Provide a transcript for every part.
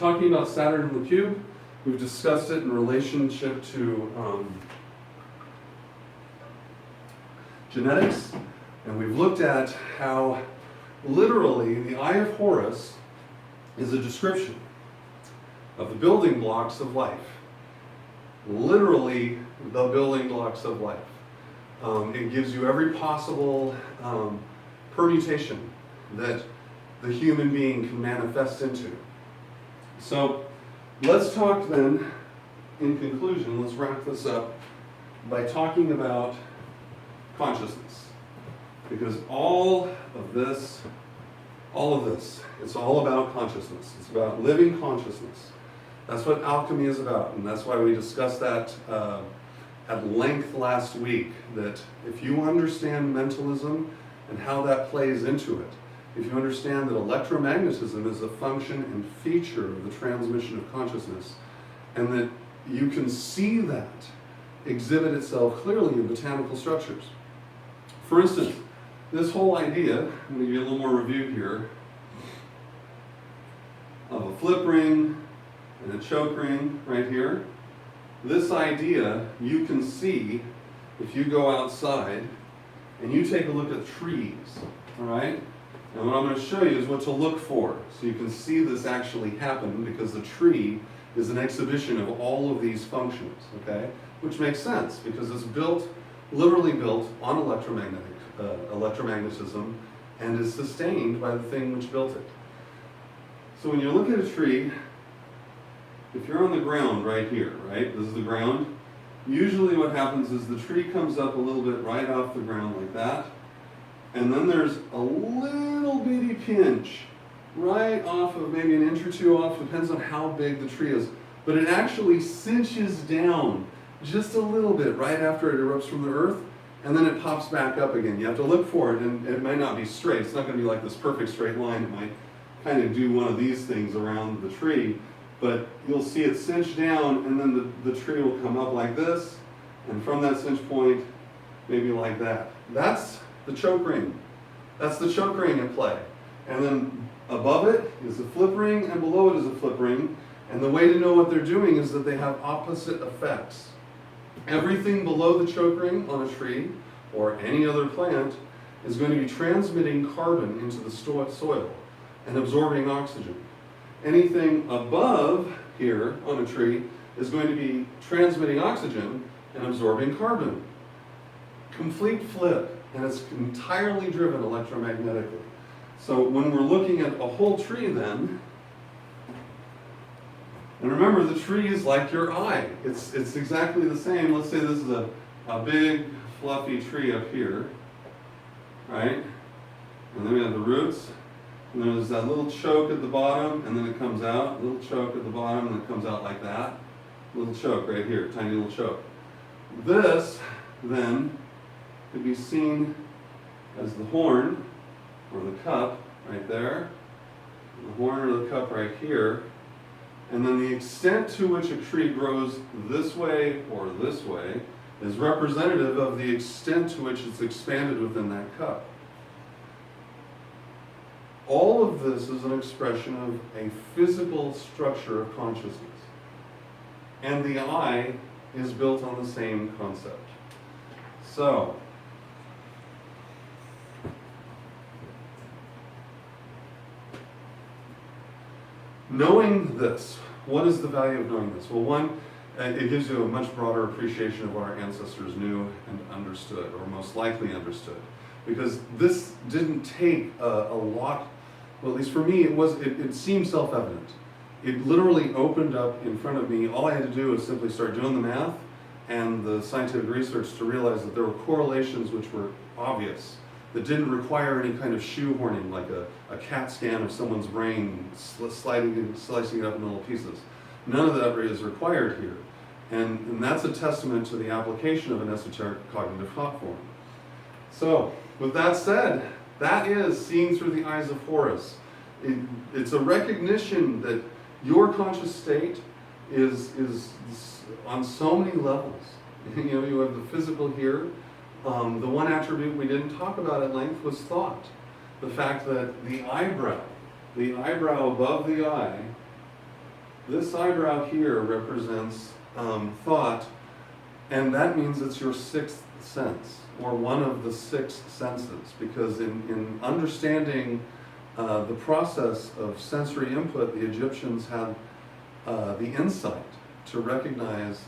talking about Saturn and the cube. We've discussed it in relationship to genetics, and we've looked at how literally the Eye of Horus is a description of the building blocks of life. Literally the building blocks of life. It gives you every possible permutation that the human being can manifest into. So let's talk then, in conclusion, let's wrap this up by talking about consciousness. Because all of this, it's all about consciousness. It's about living consciousness. That's what alchemy is about, and that's why we discussed that at length last week, that if you understand mentalism and how that plays into it, if you understand that electromagnetism is a function and feature of the transmission of consciousness, and that you can see that exhibit itself clearly in botanical structures. For instance, this whole idea, I'm going to give you a little more review here, of a flip ring and a choke ring right here. This idea you can see if you go outside and you take a look at trees, all right? And what I'm going to show you is what to look for. So you can see this actually happen, because the tree is an exhibition of all of these functions, okay? Which makes sense, because it's literally built on electromagnetism, and is sustained by the thing which built it. So when you look at a tree, if you're on the ground right here, right? This is the ground. Usually what happens is the tree comes up a little bit right off the ground like that. And then there's a little bitty pinch right off of, maybe an inch or two off, depends on how big the tree is. But it actually cinches down just a little bit right after it erupts from the earth, and then it pops back up again. You have to look for it, and it might not be straight. It's not going to be like this perfect straight line. It might kind of do one of these things around the tree. But you'll see it cinch down, and then the tree will come up like this, and from that cinch point, maybe like that. That's the choke ring. That's the choke ring at play. And then above it is a flip ring, and below it is a flip ring. And the way to know what they're doing is that they have opposite effects. Everything below the choke ring on a tree, or any other plant, is going to be transmitting carbon into the soil and absorbing oxygen. Anything above here on a tree is going to be transmitting oxygen and absorbing carbon. Complete flip, and it's entirely driven electromagnetically. So when we're looking at a whole tree then, and remember, the tree is like your eye. It's exactly the same. Let's say this is a big fluffy tree up here, right? And then we have the roots. And there's that little choke at the bottom, and then it comes out. Little choke at the bottom, and it comes out like that. Little choke right here, tiny little choke. This, then, could be seen as the horn, or the cup, right there. The horn or the cup right here. And then the extent to which a tree grows this way or this way is representative of the extent to which it's expanded within that cup. All of this is an expression of a physical structure of consciousness. And the eye is built on the same concept. So, knowing this, what is the value of knowing this? Well, one, it gives you a much broader appreciation of what our ancestors knew and understood, or most likely understood. Because this didn't take a lot, well, at least for me, it seemed self-evident. It literally opened up in front of me. All I had to do was simply start doing the math and the scientific research to realize that there were correlations which were obvious, that didn't require any kind of shoehorning, like a CAT scan of someone's brain, slicing it up into little pieces. None of that is required here. And that's a testament to the application of an esoteric cognitive thought form. So, with that said, that is seeing through the eyes of Horus. It's a recognition that your conscious state is on so many levels. You know, you have the physical here. The one attribute we didn't talk about at length was thought. The fact that the eyebrow above the eye This eyebrow here represents thought, and that means it's your sixth sense, or one of the six senses, because in understanding the process of sensory input, the Egyptians had the insight to recognize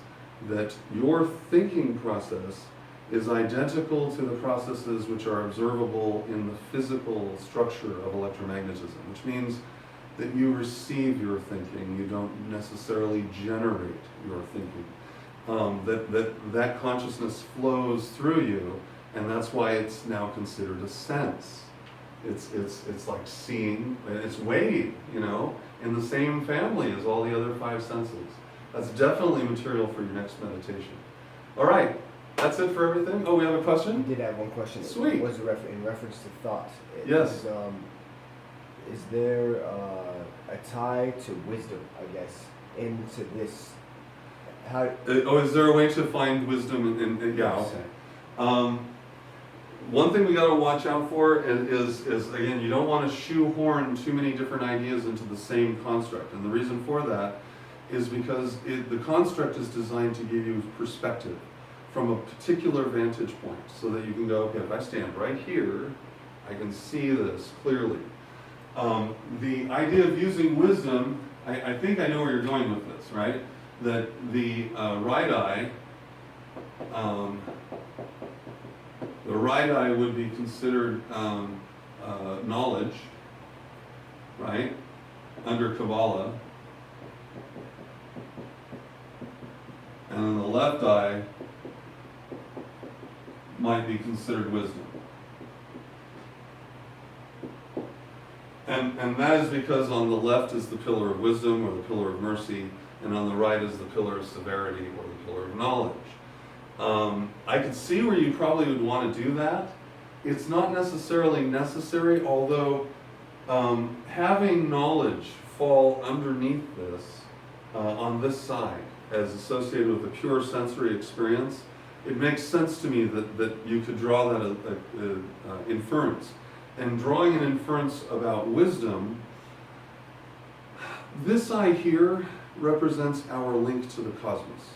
that your thinking process is identical to the processes which are observable in the physical structure of electromagnetism, which means that you receive your thinking, you don't necessarily generate your thinking. That consciousness flows through you, and that's why it's now considered a sense. It's like seeing, it's weighed, in the same family as all the other five senses. That's definitely material for your next meditation. All right, that's it for everything. Oh, we have a question? We did have one question. Sweet. Was in reference to thought? Yes. Is there a tie to wisdom, I guess, into this? How? Is there a way to find wisdom in yeah, okay. One thing we got to watch out for is again, you don't want to shoehorn too many different ideas into the same construct. And the reason for that is because the construct is designed to give you perspective from a particular vantage point, so that you can go, okay, if I stand right here, I can see this clearly. The idea of using wisdom, I think I know where you're going with this, right? That the right eye would be considered knowledge, right? Under Kabbalah. And then the left eye might be considered wisdom. And that is because on the left is the pillar of wisdom or the pillar of mercy, and on the right is the pillar of severity or the pillar of knowledge. I could see where you probably would want to do that. It's not necessarily necessary, although having knowledge fall underneath this on this side as associated with a pure sensory experience, it makes sense to me that you could draw that inference. And drawing an inference about wisdom, this eye here represents our link to the cosmos.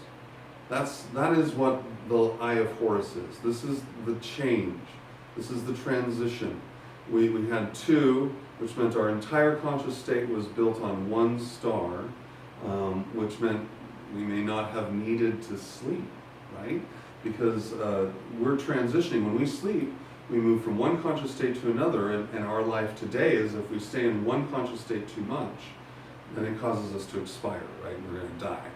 That is what the eye of Horus is. This is the change. This is the transition. We had two, which meant our entire conscious state was built on one star, which meant we may not have needed to sleep, right? Because we're transitioning. When we sleep, we move from one conscious state to another, and our life today is if we stay in one conscious state too much, then it causes us to expire, right? We're going to die.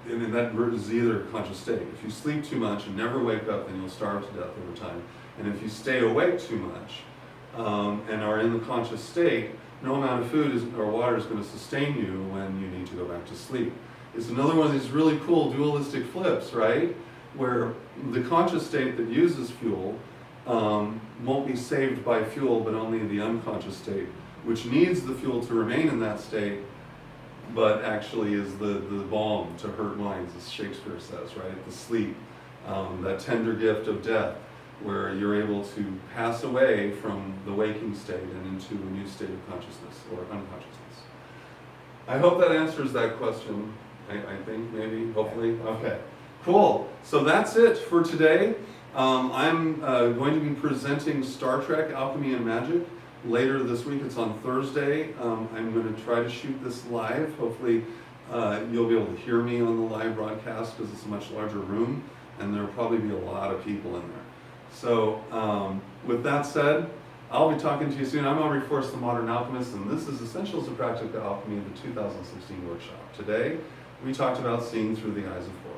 And that is either conscious state. If you sleep too much and never wake up, then you'll starve to death over time. And if you stay awake too much and are in the conscious state, no amount of food or water is going to sustain you when you need to go back to sleep. It's another one of these really cool dualistic flips, right? Where the conscious state that uses fuel won't be saved by fuel, but only the unconscious state, which needs the fuel to remain in that state, but actually is the balm to hurt minds, as Shakespeare says, right? The sleep, that tender gift of death, where you're able to pass away from the waking state and into a new state of consciousness or unconsciousness. I hope that answers that question. I think, maybe, hopefully. Okay, cool. So that's it for today. I'm going to be presenting Star Trek: Alchemy and Magic later this week. It's on Thursday. I'm going to try to shoot this live. Hopefully you'll be able to hear me on the live broadcast because it's a much larger room and there'll probably be a lot of people in there. So with that said, I'll be talking to you soon. I'm Aubrey Force, the Modern Alchemist, and this is Essentials of Practical Alchemy, the 2016 workshop. Today, we talked about seeing through the eyes of Horus.